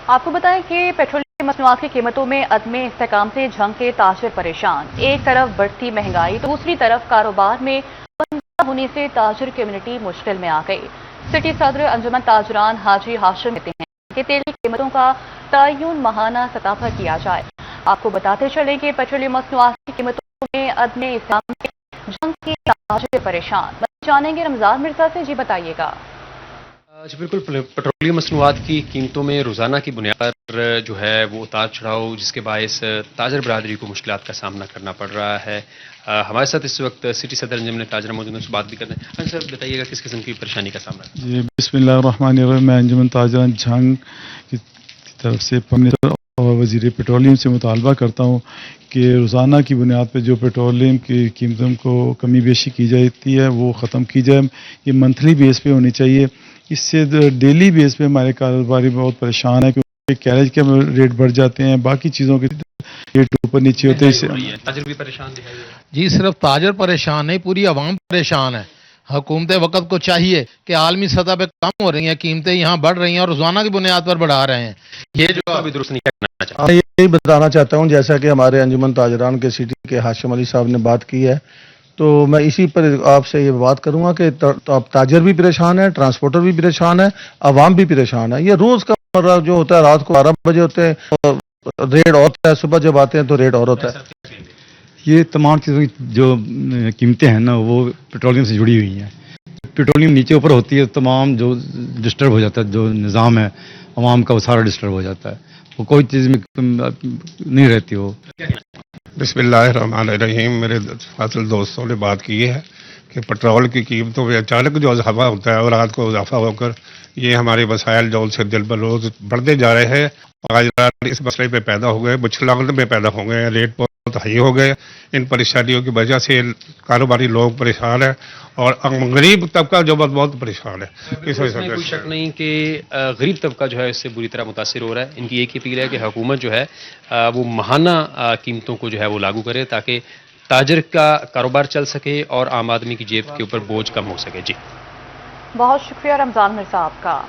आपको बताएं कि पेट्रोल की मसनूआत की कीमतों में अदम इस्तेकाम से झंग के ताजिर परेशान। एक तरफ बढ़ती महंगाई तो दूसरी तरफ कारोबार में मंदा होने से ताजिर कम्युनिटी मुश्किल में आ गई। सिटी सदर अंजुमन ताजरान हाजी हाशिम कहते हैं कि तेल की कीमतों का तयन माहाना सतह पर किया जाए। आपको बताते चलें कि पेट्रोलियम मसनूआत की कीमतों में अदम इस्तेकाम से झंग के ताजिर परेशान। जानेंगे रमजान मिर्जा से, जी बताइएगा। जी बिल्कुल, पेट्रोलियम मसनूआत की कीमतों में रोज़ाना की बुनियाद पर जो है वो उतार चढ़ाव, जिसके बायस ताजर बरादरी को मुश्किलात का सामना करना पड़ रहा है। हमारे साथ इस वक्त सिटी सदर अंजुमन ताजरा मौजूद हैं, उससे बात भी करते हैं। हाँ सर, बताइएगा किस किस्म की परेशानी का सामना? जी बिस्मिल्लाहिर्रहमानिर्रहीम। मैं अंजुमन ताजरा झंग की तरफ से मिनिस्टर और वज़ीर पेट्रोलियम से मुतालबा करता हूँ कि रोज़ाना की बुनियाद पर जो पेट्रोलियम की कीमतों को कमी बेशी की जाती है वो ख़त्म की जाए। ये मंथली बेस पे होनी चाहिए। इससे डेली बेस पे हमारे कारोबारी बहुत परेशान है क्योंकि कैरेज के रेट बढ़ जाते हैं, बाकी चीज़ों के रेट ऊपर नीचे होते हैं। इससे ताजर भी परेशान दिखाई दे रहे हैं। जी, सिर्फ ताजर परेशान नहीं, पूरी आवाम परेशान है। हुकूमत वक्त को चाहिए कि आलमी सतह पे कम हो रही हैं कीमतें, यहाँ बढ़ रही हैं और रोजाना की बुनियाद पर बढ़ा रहे हैं। ये जो अभी दुरुस्त नहीं करना चाहता। मैं यही बताना चाहता हूँ, जैसा कि हमारे अंजुमन ताजरान के सिटी के हाशिम अली साहब ने बात की है, तो मैं इसी पर आपसे ये बात करूंगा कि अब ताजर भी परेशान है, ट्रांसपोर्टर भी परेशान है, आवाम भी परेशान है। ये रोज का मर्रा जो होता है, रात को 12 बजे होते हैं रेट और होता है, सुबह जब आते हैं तो रेट और होता है। ये तमाम चीज़ों की जो कीमतें हैं ना वो पेट्रोलियम से जुड़ी हुई हैं। पेट्रोलियम नीचे ऊपर होती है, तमाम जो डिस्टर्ब हो जाता है, जो निज़ाम है आवाम का वो सारा डिस्टर्ब हो जाता है, वो कोई चीज़ में नहीं रहती हो। बिस्मिल्लाहिर्रहमानिर्रहीम। मेरे फासिल दोस्तों ने बात की है कि पेट्रोल की कीमतों में अचानक जो इजाफा होता है और रात को इजाफा होकर ये हमारे वसाइल जो से दिन ब रोज बढ़ते जा रहे हैं। आज रात इस मसले पे पैदा हो गए, मुश्किलात में पैदा हो गए हैं, रेट बहुत हाई हो गए। इन परेशानियों की वजह से कारोबारी लोग परेशान हैं और गरीब तबका जो बहुत परेशान है। इस वजह से कोई शक नहीं कि गरीब तबका जो है इससे बुरी तरह मुतासिर हो रहा है। इनकी एक ही अपील है कि हुकूमत जो है वो माहाना कीमतों को जो है वो लागू करे ताकि ताजर का कारोबार चल सके और आम आदमी की जेब के ऊपर बोझ कम हो सके। जी बहुत शुक्रिया रमजान मिर्जा आपका।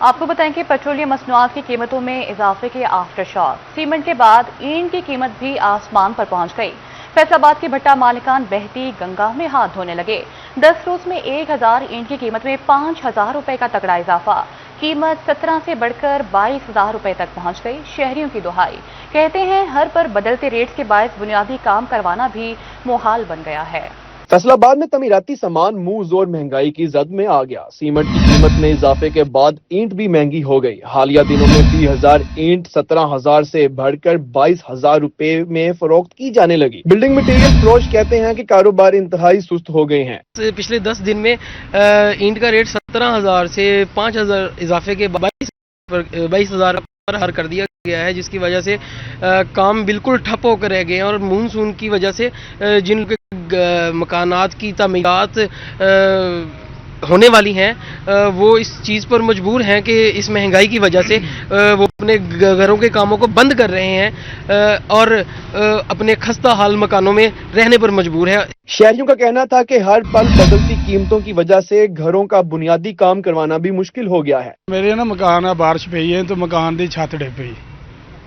आपको बताएं कि पेट्रोलियम मसनूआत की कीमतों में इजाफे के आफ्टर शॉक। सीमेंट के बाद ईंट की कीमत भी आसमान पर पहुंच गई। फैसलाबाद के भट्टा मालिकान बहती गंगा में हाथ धोने लगे। 10 रोज में 1000 ईंट की कीमत में 5000 रुपए का तगड़ा इजाफा। कीमत 17 से बढ़कर 22,000 रुपए तक पहुंच गई। शहरियों की दुहाई, कहते हैं हर पर बदलते रेट्स के बायस बुनियादी काम करवाना भी मुहाल बन गया है। फैसलाबाद में तमीराती सामान मुंह जोर महंगाई की जद में आ गया। सीमेंट की कीमत में इजाफे के बाद ईंट भी महंगी हो गई। हालिया दिनों में 20,000 ईंट 17,000 से बढ़कर 22,000 रुपए में फरोख्त की जाने लगी। बिल्डिंग मटेरियल फरोश कहते हैं कि कारोबार इंतहाई सुस्त हो गए हैं। पिछले 10 दिन में ईंट का रेट 17,000 से 5,000 इजाफे के 22,000 पर हर कर दिया गया है, जिसकी वजह से काम बिल्कुल ठप होकर रह गए हैं और मानसून की वजह से जिन मकानात की तमीरात होने वाली हैं वो इस चीज़ पर मजबूर हैं कि इस महंगाई की वजह से वो अपने घरों के कामों को बंद कर रहे हैं और अपने खस्ता हाल मकानों में रहने पर मजबूर है। शहरियों का कहना था कि हर पल बदलती कीमतों की वजह से घरों का बुनियादी काम करवाना भी मुश्किल हो गया है। मेरे ना मकान है, बारिश पई है तो मकान की छत डिग पई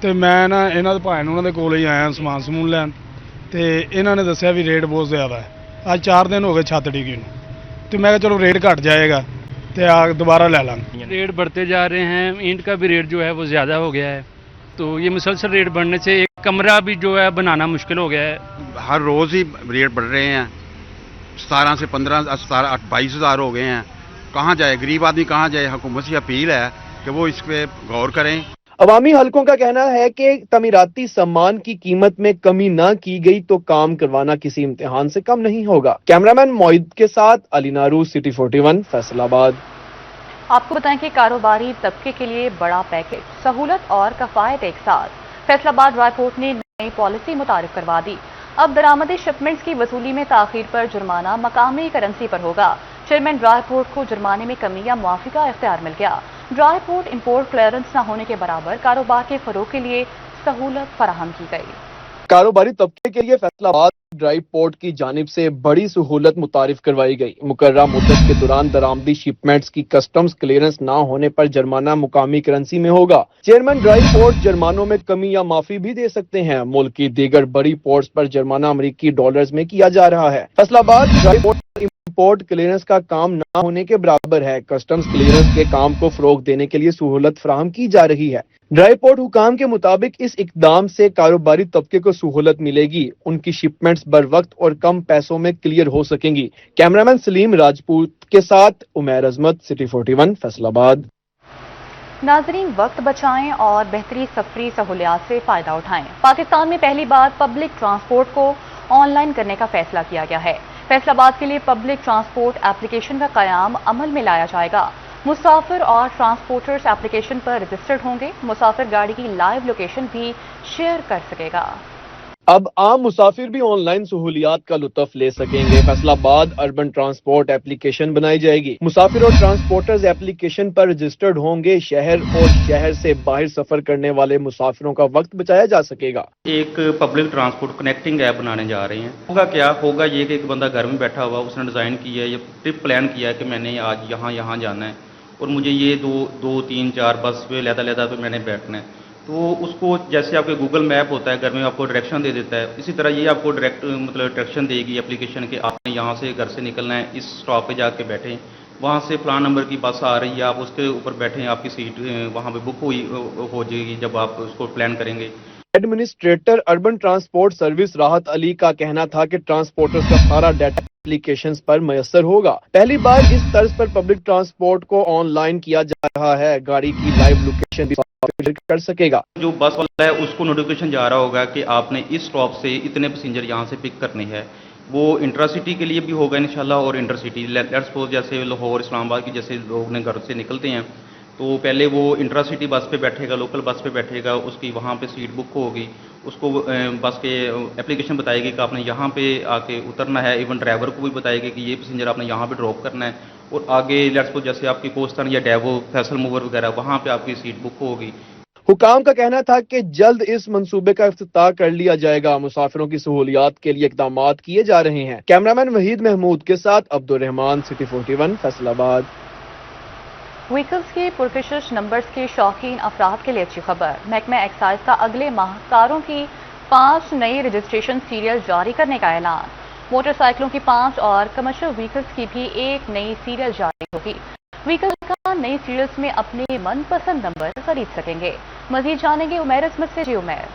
ਤੇ ਮੈਂ ਨਾ ਇਹਨਾਂ ਦੇ ਭਾਈ ਨੂੰ ਉਹਨਾਂ ਦੇ ਕੋਲ ਹੀ ਆਇਆ ਸਮਾਨ ਸਮੂਨ ਲੈਣ ਤੇ ਇਹਨਾਂ ਨੇ ਦੱਸਿਆ ਵੀ ਰੇਟ ਬਹੁਤ ਜ਼ਿਆਦਾ ਹੈ। ਅੱਜ 4 दिन हो गए छत डिगी ਨੂੰ ਤੇ मैं चलो रेट घट जाएगा तो दोबारा ले लांगे। रेट बढ़ते जा रहे हैं, ईंट का भी रेट जो है वो ज़्यादा हो गया है, तो ये मुसलसल रेट बढ़ने से एक कमरा भी जो है बनाना मुश्किल हो गया है। हर रोज़ ही रेट बढ़ रहे हैं, 17 से 15, 17, 22,000 हो गए हैं। कहाँ जाए गरीब आदमी, कहाँ जाए? हुकूमत से अपील है कि वो इस पर गौर करें। अवामी हलकों का कहना है कि तमीराती सामान की कीमत में कमी न की गई तो काम करवाना किसी इम्तिहान से कम नहीं होगा। कैमरामैन मोइद के साथ अली नारू, सिटी 41, फैसलाबाद। आपको बताएं कि कारोबारी तबके के लिए बड़ा पैकेज, सहूलत और कफायत एक साथ। फैसलाबाद रायपोर्ट ने नई पॉलिसी मुतारिफ करवा दी। अब दरामदी शिपमेंट्स की वसूली में ताखीर पर जुर्माना मकामी करेंसी पर होगा। चेयरमैन ड्राईपोर्ट को जुर्माने में कमी या मुआफी का इख्तियार मिल गया। ड्राईपोर्ट इंपोर्ट क्लियरेंस न होने के बराबर कारोबार के फरोग के लिए सहूलत फराहम की गई। कारोबारी तबके के लिए फैसलाबाद ड्राई पोर्ट की जानिब से बड़ी सहूलत मुतारिफ करवाई गई। मुकर्रर मुद्दत के दौरान दरामदी शिपमेंट्स की कस्टम्स क्लियरेंस ना होने पर जुर्माना मुकामी करेंसी में होगा। चेयरमैन ड्राई पोर्ट जुर्मानों में कमी या माफी भी दे सकते हैं। मुल्क की दीगर बड़ी पोर्ट्स पर जुर्माना अमरीकी डॉलर्स में किया जा रहा है। Faisalabad dry port import clearance का काम ना होने के बराबर है। कस्टम्स क्लियरेंस के काम को फरोग देने के लिए सहूलत फराहम की जा रही है। ड्राई पोर्ट हुकाम के मुताबिक इस इकदाम से कारोबारी तबके को सहूलत मिलेगी। उनकी शिपमेंट्स बर वक्त और कम पैसों में क्लियर हो सकेंगी। कैमरामैन सलीम राजपूत के साथ उमैर अजमत, सिटी 41, फैसलाबाद। नाजरीन, वक्त बचाएं और बेहतरी सफरी सहूलियात से फायदा उठाएं। पाकिस्तान में पहली बार पब्लिक ट्रांसपोर्ट को ऑनलाइन करने का फैसला किया गया है। फैसलाबाद के लिए पब्लिक ट्रांसपोर्ट एप्लीकेशन का कयाम अमल में लाया जाएगा। मुसाफिर और ट्रांसपोर्टर्स एप्लीकेशन पर रजिस्टर्ड होंगे। मुसाफिर गाड़ी की लाइव लोकेशन भी शेयर कर सकेगा। अब आम मुसाफिर भी ऑनलाइन सहूलियात का लुत्फ ले सकेंगे। फैसलाबाद अर्बन ट्रांसपोर्ट एप्लीकेशन बनाई जाएगी। मुसाफिर और ट्रांसपोर्टर्स एप्लीकेशन पर रजिस्टर्ड होंगे। शहर और शहर से बाहर सफर करने वाले मुसाफिरों का वक्त बचाया जा सकेगा। एक पब्लिक ट्रांसपोर्ट कनेक्टिंग ऐप बनाने जा रहे हैं। होगा क्या, होगा ये कि एक बंदा घर में बैठा हुआ, उसने डिज़ाइन किया है, ये ट्रिप प्लान किया है कि मैंने आज यहाँ जाना है और मुझे ये दो तीन चार बस पे लहदा पे मैंने बैठना है। तो उसको जैसे आपके गूगल मैप होता है घर में, आपको डायरेक्शन दे देता है, इसी तरह ये आपको डायरेक्शन देगी एप्लीकेशन के आपने यहाँ से घर से निकलना है, इस स्टॉप पे जाके बैठें, वहाँ से प्लान नंबर की बस आ रही है, आप उसके ऊपर बैठें, आपकी सीट वहाँ पे बुक हो जाएगी जब आप उसको प्लान करेंगे। एडमिनिस्ट्रेटर अर्बन ट्रांसपोर्ट सर्विस राहत अली का कहना था कि ट्रांसपोर्टर्स का सारा डाटा एप्लीकेशंस पर मयसर होगा। पहली बार इस तर्ज पर पब्लिक ट्रांसपोर्ट को ऑनलाइन किया जा रहा है। गाड़ी की लाइव लोकेशन भी कर सकेगा। जो बस वाला है उसको नोटिफिकेशन जा रहा होगा कि आपने इस स्टॉप से इतने पैसेंजर यहाँ से पिक करने हैं। वो इंट्रासिटी के लिए भी होगा इंशाल्लाह और इंटरसिटी। लेट्स सपोज जैसे लाहौर इस्लामाबाद की जैसे लोग ने घर से निकलते हैं तो पहले वो इंट्रासिटी बस पे बैठेगा, लोकल बस पे बैठेगा, उसकी वहाँ पे सीट बुक होगी, उसको बस के एप्लीकेशन बताएगी कि आपने यहाँ पे आके उतरना है। इवन ड्राइवर को भी बताएगी कि ये पैसेंजर आपने यहाँ पे ड्रॉप करना है और आगे लेट्स सपोज जैसे आपकी कोस्टन या डेवो फैसल मूवर वगैरह वहाँ पे आपकी सीट बुक होगी। हुकाम का कहना था कि जल्द इस मंसूबे का इफ्तिताह कर लिया जाएगा। मुसाफिरों की सहूलियात के लिए इक़दामात किए जा रहे हैं। कैमरामैन वहीद महमूद के साथ अब्दुल रहमान, सिटी 41, फैसलाबाद। व्हीकल्स के पुरकशिश नंबर्स के शौकीन अफराद के लिए अच्छी खबर। महकमा एक्साइज का अगले माह कारों की 5 नई रजिस्ट्रेशन सीरियल जारी करने का ऐलान। मोटरसाइकिलों की 5 और कमर्शियल व्हीकल्स की भी 1 नई सीरियल जारी होगी। व्हीकल का नई सीरियल्स में अपने मनपसंद नंबर खरीद सकेंगे। मजीद जानेंगे उमैर अजमत से। जी उमैर।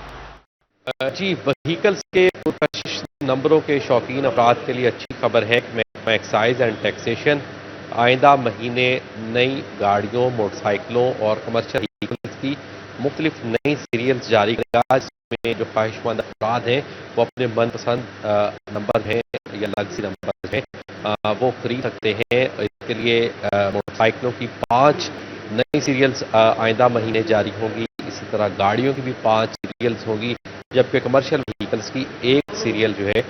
जी, व्हीकल्स के पुरकशिश नंबरों के शौकीन अफराद के लिए अच्छी खबर है कि महकमा एक्साइज एंड टैक्सेशन आइंदा महीने नई गाड़ियों, मोटरसाइकिलों और कमर्शियल व्हीकल्स की मुख्तलिफ नई सीरियल्स जारी करेगा, जिसमें जो ख्वाहिशमंद अफराद हैं वो अपने मनपसंद नंबर हैं या लग्जरी नंबर हैं वो खरीद सकते हैं। इसके लिए मोटरसाइकिलों की 5 नई सीरियल्स आइंदा महीने जारी होंगी। इसी तरह गाड़ियों की भी 5 सीरियल्स होंगी, जबकि कमर्शियल व्हीकल्स की 1 सीरियल जो है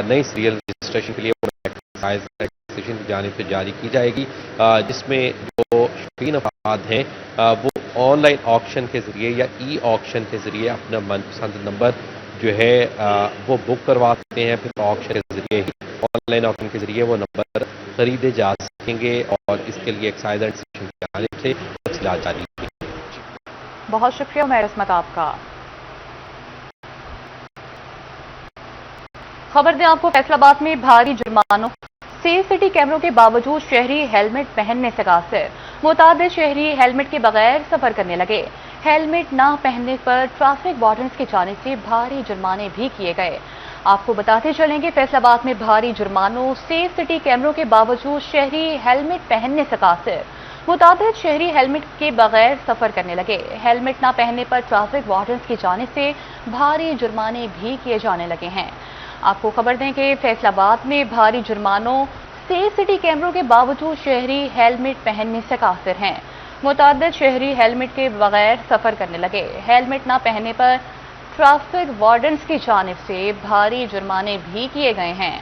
नई सीरियल रजिस्ट्रेशन के लिए की जानिब से जारी की जाएगी, जिसमें जो शौकीन अफराद हैं वो ऑनलाइन ऑक्शन के ज़रिए या ई ऑक्शन के ज़रिए अपना मनपसंद नंबर जो है वो बुक करवा सकते हैं। फिर ऑक्शन के ज़रिए ही ऑनलाइन ऑक्शन के ज़रिए वो नंबर खरीदे जा सकेंगे और इसके लिए एक्साइज एंड टैक्सेशन की जानिब से तफसीलात जारी की। बहुत शुक्रिया उमैर अजमत आपका। खबर दें आपको, फैसलाबाद में भारी जुर्मानों सीसीटीवी कैमरों के बावजूद शहरी हेलमेट पहनने से कासिर। मुतादिद शहरी हेलमेट के बगैर सफर करने लगे। हेलमेट ना पहनने पर ट्रैफिक वार्डन्स की जानिब से भारी जुर्माने भी किए गए। आपको बताते चलेंगे, फैसलाबाद में भारी जुर्मानों सीसीटीवी कैमरों के बावजूद शहरी हेलमेट पहनने से कासिर। मुतादिद शहरी हेलमेट के बगैर सफर करने लगे। हेलमेट ना पहनने पर ट्रैफिक वार्डन्स की जानिब से भारी जुर्माने भी किए जाने लगे हैं। आपको खबर दें कि फैसलाबाद में भारी जुर्मानों सीसीटीवी कैमरों के बावजूद शहरी हेलमेट पहनने से कासिर हैं। मुतादिद शहरी हेलमेट के बगैर सफर करने लगे। हेलमेट ना पहनने पर ट्रैफिक वार्डन्स की जानिब से भारी जुर्माने भी किए गए हैं।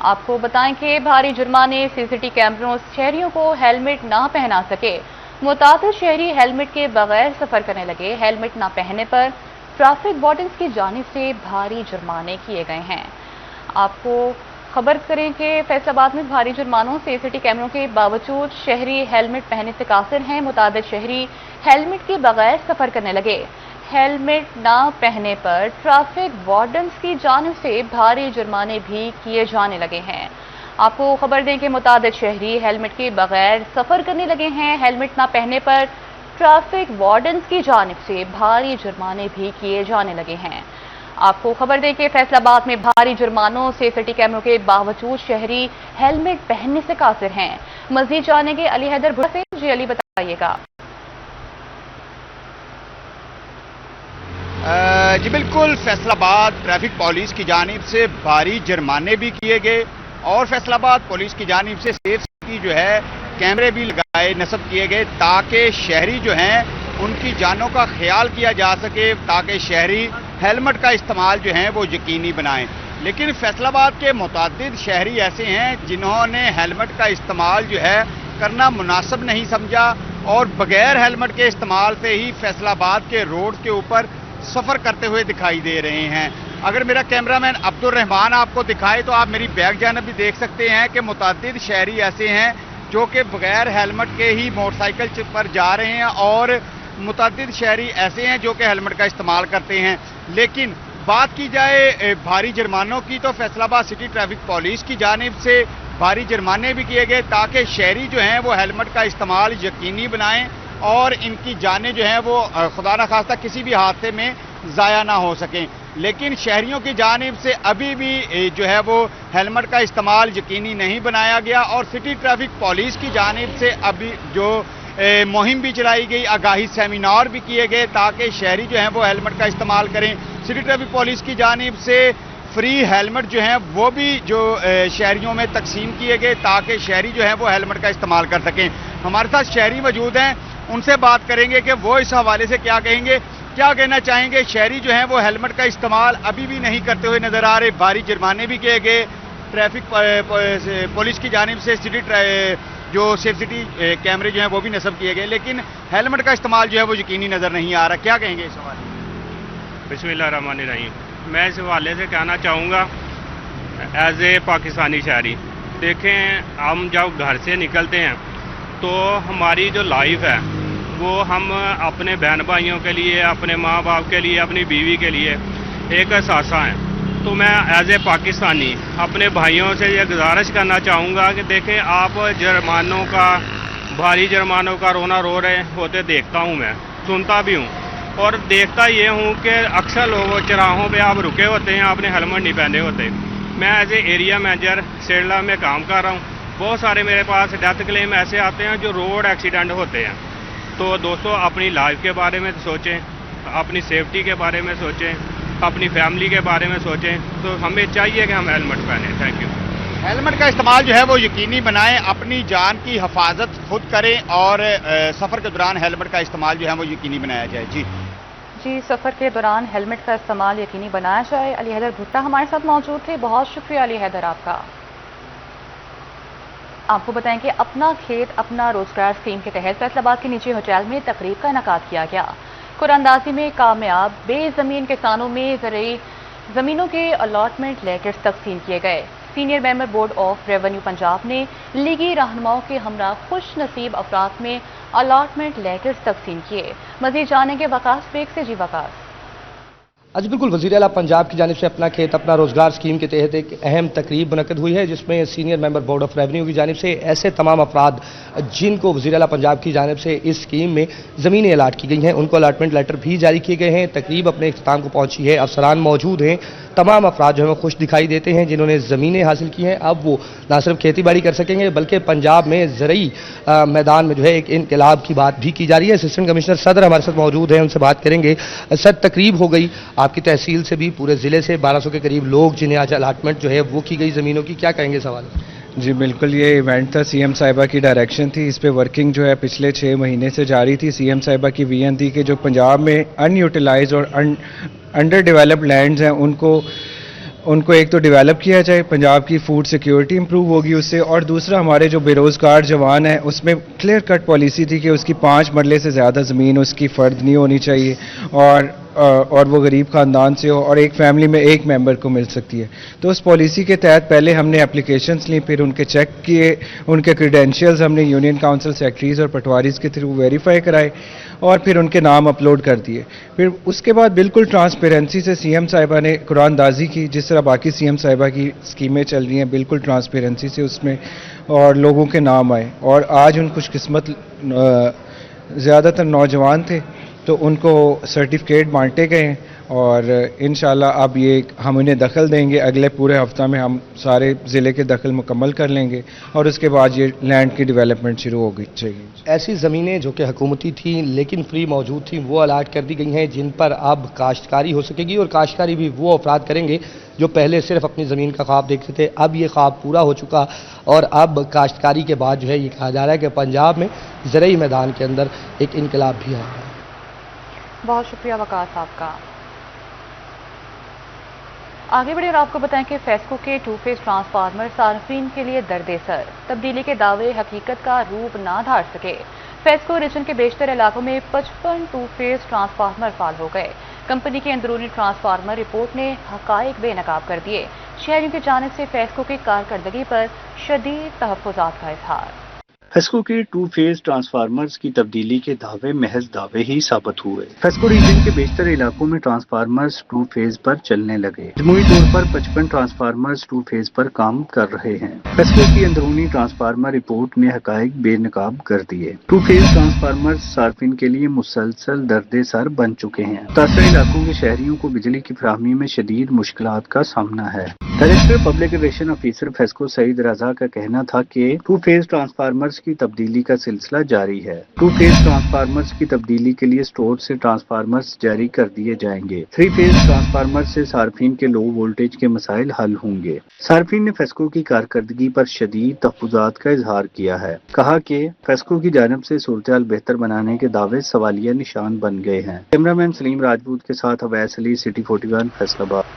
आपको बताएं कि भारी जुर्माने सीसीटीवी कैमरों शहरियों को हेलमेट ना पहना सके। मुतादिद शहरी हेलमेट के बगैर सफर करने लगे। हेलमेट ना पहनने पर ट्रैफिक वार्डन्स की जानिब से भारी जुर्माने किए गए हैं। आपको खबर करें कि फैसलाबाद में भारी जुर्मानों से सीसीटीवी कैमरों के बावजूद शहरी हेलमेट पहनने से कासिर हैं। मुताबिक शहरी हेलमेट के बगैर सफर करने लगे। हेलमेट ना पहने पर ट्रैफिक वार्डन्स की जानिब से भारी जुर्माने भी किए जाने लगे हैं। आपको खबर दें कि मुताबिक शहरी हेलमेट के बगैर सफर करने लगे हैं। हेलमेट ना पहनने पर ट्रैफिक वार्डन्स की जानिब से भारी जुर्माने भी किए जाने लगे हैं। आपको खबर दें कि फैसलाबाद में भारी जुर्मानों से सीसीटीवी कैमरों के बावजूद शहरी हेलमेट पहनने से कासिर हैं। मजीद जानेंगे अली हैदर भुट्टा से। जी अली, बताइएगा। जी बिल्कुल, फैसलाबाद ट्रैफिक पुलिस की जानिब से भारी जुर्माने भी किए गए और फैसलाबाद पुलिस की जानिब से सेफ सिटी जो है कैमरे भी लगाए नस्ब किए गए ताकि शहरी जो हैं उनकी जानों का ख्याल किया जा सके, ताकि शहरी हेलमेट का इस्तेमाल जो है वो यकीनी बनाएं। लेकिन फैसलाबाद के मुतादिद शहरी ऐसे हैं जिन्होंने हेलमेट का इस्तेमाल जो है करना मुनासिब नहीं समझा और बगैर हेलमेट के इस्तेमाल से ही फैसलाबाद के रोड के ऊपर सफ़र करते हुए दिखाई दे रहे हैं। अगर मेरा कैमरामैन अब्दुल रहमान आपको दिखाए तो आप मेरी बैक जानब भी देख सकते हैं कि मुतादिद शहरी ऐसे हैं जो कि बगैर हेलमेट के ही मोटरसाइकिल पर जा रहे हैं और मुतादिद शहरी ऐसे हैं जो कि हेलमेट का इस्तेमाल करते हैं। लेकिन बात की जाए भारी जुर्मानों की तो फैसलाबाद सिटी ट्रैफिक पुलिस की जानिब से भारी जुर्माने भी किए गए ताकि शहरी जो हैं वो हेलमेट का इस्तेमाल यकीनी बनाएं और इनकी जानें जो हैं वो खुदा न खास्ता किसी भी हादसे में ज़ाया ना हो सकें। लेकिन शहरियों की जानिब से अभी भी जो है वो हेलमेट का इस्तेमाल यकीनी नहीं बनाया गया और सिटी ट्रैफिक पुलिस की जानिब से अभी जो मुहिम भी चलाई गई, आगाही सेमिनार भी किए गए ताकि शहरी जो हैं वो हेलमेट का इस्तेमाल करें। सिटी ट्रैफिक पुलिस की जानिब से फ्री हेलमेट जो हैं वो भी जो शहरियों में तकसीम किए गए ताकि शहरी जो हैं वो हेलमेट का इस्तेमाल कर सकें। हमारे साथ शहरी मौजूद हैं, उनसे बात करेंगे कि वो इस हवाले से क्या कहेंगे, क्या कहना चाहेंगे। शहरी जो हैं वो हेलमेट का इस्तेमाल अभी भी नहीं करते हुए नजर आ रहे। भारी जुर्माने भी किए गए ट्रैफिक पुलिस की जानिब से, सिटी जो सेफ सिटी कैमरे जो हैं वो भी नस्ब किए गए, लेकिन हेलमेट का इस्तेमाल जो है वो यकीनी नजर नहीं आ रहा। क्या कहेंगे इस हवाले में? बिस्मिल्लाहिर्रहमानिर्रहीम। मैं इस हवाले से कहना चाहूँगा एज ए पाकिस्तानी शहरी, देखें हम जब घर से निकलते हैं तो हमारी जो लाइफ है वो हम अपने बहन भाइयों के लिए, अपने माँ बाप के लिए, अपनी बीवी के लिए एक एहसासा है। तो मैं एज ए पाकिस्तानी अपने भाइयों से ये गुजारिश करना चाहूँगा कि देखें आप जुर्मानों का, भारी जुर्मानों का रोना रो रहे होते देखता हूँ, मैं सुनता भी हूँ और देखता ये हूँ कि अक्सर लोग चौराहों पे आप रुके होते हैं, आपने हेलमेट नहीं पहने होते। मैं एज ए एरिया मैनेजर सेडला में काम कर रहा हूँ। बहुत सारे मेरे पास डेथ क्लेम ऐसे आते हैं जो रोड एक्सीडेंट होते हैं। तो दोस्तों अपनी लाइफ के बारे में सोचें, अपनी सेफ्टी के बारे में सोचें, अपनी फैमिली के बारे में सोचें। तो हमें चाहिए कि हम हेलमेट पहनें। Thank you. हेलमेट का इस्तेमाल जो है वो यकीनी बनाएं, अपनी जान की हिफाजत खुद करें और सफ़र के दौरान हेलमेट का इस्तेमाल जो है वो यकीनी बनाया जाए। जी, सफ़र के दौरान हेलमेट का इस्तेमाल यकीनी बनाया जाए। अली हैदर भुट्टा हमारे साथ मौजूद थे। बहुत शुक्रिया अली हैदर आपका। आपको बताएं कि अपना खेत अपना रोजगार स्कीम के तहत फैसलाबाद के निजी होटल में तकरीब का इनेकाद किया गया। कुरानंदाजी में कामयाब बेज़मीन किसानों में ज़मीनों के अलॉटमेंट लेटर्स तकसीम किए गए। Senior member board of revenue Punjab ने लीगी रहनुमाओं के हमरा खुश नसीब अफराद में अलॉटमेंट लेटर्स तकसीम किए। मजीद जानेंगे वकास बेग से। जी वकास। आज बिल्कुल वज़ीर आला पंजाब की जानिब से अपना खेत अपना रोजगार स्कीम के तहत एक अहम तकरीब मुनक़्क़द हुई है जिसमें senior member board of revenue की जानिब से ऐसे तमाम अफराद जिनको वज़ीर आला पंजाब की जानिब से इस स्कीम में ज़मीनें अलाट की गई हैं उनको अलाटमेंट लेटर भी जारी किए गए हैं। तकरीब अपने इख्तिताम को पहुंची है, अफसरान मौजूद हैं, तमाम अफराद जो है खुश दिखाई देते हैं जिन्होंने ज़मीनें हासिल की हैं। अब वो ना सिर्फ खेती बाड़ी कर सकेंगे बल्कि पंजाब में ज़रई मैदान में जो है एक इनकलाब की बात भी की जा रही है। असिस्टेंट कमिश्नर सदर हमारे साथ मौजूद हैं, उनसे बात करेंगे। सर, तकरीब हो गई आपकी तहसील से भी, पूरे ज़िले से 1200 के करीब लोग जिन्हें आज अलाटमेंट जो है वो की गई ज़मीनों की, क्या कहेंगे सवाल? जी बिल्कुल, ये इवेंट था, सीएम साहिबा की डायरेक्शन थी, इस पे वर्किंग जो है पिछले 6 महीने से जारी थी। सीएम साहिबा की विजन थी कि जो पंजाब में अनयूटिलाइज्ड और अंडर डेवलप्ड लैंड्स हैं उनको एक तो डेवलप किया जाए, पंजाब की फूड सिक्योरिटी इंप्रूव होगी उससे, और दूसरा हमारे जो बेरोज़गार जवान हैं उसमें क्लियर कट पॉलिसी थी कि उसकी 5 मरले से ज़्यादा ज़मीन उसकी फ़र्द नहीं होनी चाहिए। और और वो गरीब ख़ानदान से हो और एक फैमिली में एक मेंबर को मिल सकती है। तो उस पॉलिसी के तहत पहले हमने एप्लीकेशंस ली, फिर उनके चेक किए, उनके क्रीडेंशियल्स हमने यूनियन काउंसिल सेक्रेटरीज और पटवारीज के थ्रू वेरीफाई कराए और फिर उनके नाम अपलोड कर दिए। फिर उसके बाद बिल्कुल ट्रांसपेरेंसी से सीएम साहिबा ने कुरानदाजी की, जिस तरह बाकी सीएम साहिबा की स्कीमें चल रही हैं, बिल्कुल ट्रांसपेरेंसी से उसमें और लोगों के नाम आए। और आज उन खुशकिस्मत ज़्यादातर नौजवान थे तो उनको सर्टिफिकेट बांटे गए हैं और इंशाल्लाह अब ये हम उन्हें दखल देंगे। अगले पूरे हफ्ता में हम सारे ज़िले के दखल मुकम्मल कर लेंगे और उसके बाद ये लैंड की डेवलपमेंट शुरू हो गई। ऐसी ज़मीनें जो कि हुकूमती थी लेकिन फ्री मौजूद थी वो अलाट कर दी गई हैं, जिन पर अब काश्तकारी हो सकेगी और काश्तकारी भी वो अफराद करेंगे जो पहले सिर्फ अपनी ज़मीन का ख्वाब देखते थे। अब ये ख्वाब पूरा हो चुका और अब काश्तकारी के बाद जो है ये कहा जा रहा है कि पंजाब में ज़रई मैदान के अंदर एक इनकलाब भी आएगा। बहुत शुक्रिया वकार साहब का। आगे बढ़े और आपको बताएं कि फेस्को के 2 फेज ट्रांसफार्मर सार्फिन के लिए दर्द-ए-सर, तब्दीली के दावे हकीकत का रूप ना धार सके। फेस्को रीजन के बेशतर इलाकों में 55 2 फेज ट्रांसफार्मर फाल हो गए। कंपनी की अंदरूनी ट्रांसफार्मर रिपोर्ट ने हकायक बेनकाब कर दिए। शहरियों की जानिब से फेस्को की कारकर्दगी पर शदीद तहफ़्फ़ुज़ात का इजहार। फेस्को के 2 फेज ट्रांसफार्मर्स की तब्दीली के दावे महज दावे ही साबित हुए। फेस्को रीजन के बेशतर इलाकों में ट्रांसफार्मर्स 2 फेज पर चलने लगे। मजमूई तौर पर 55 ट्रांसफार्मर्स 2 फेज पर काम कर रहे हैं। फेस्को की अंदरूनी ट्रांसफार्मर रिपोर्ट ने हकायक बेनकाब कर दिए। 2 फेज ट्रांसफार्मर्स सार्फिन के लिए मुसलसल दर्द-ए-सर बन चुके हैं। मुतासर इलाकों के शहरियों को बिजली की फराहमी में शदीद मुश्किलात का सामना है। Director public relation officer FESCO Saeed Raza का कहना था कि 2 फेज ट्रांसफार्मर्स की तब्दीली का सिलसिला जारी है। 2 फेज ट्रांसफार्मर्स की तब्दीली के लिए स्टोर से ट्रांसफार्मर्स जारी कर दिए जाएंगे। 3 फेज ट्रांसफार्मर्स से सार्फिन के लो वोल्टेज के मसाइल हल होंगे। सार्फिन ने फेस्को की कारकर्दगी पर शदीद तहफ़्फ़ुज़ात का इजहार किया है। कहा कि फेस्को की जानिब से सूरत-ए-हाल बेहतर बनाने के दावे सवालिया निशान बन गए हैं। कैमरामैन सलीम राजपूत के साथ अवैस अली, सिटी 41 फैसलाबाद।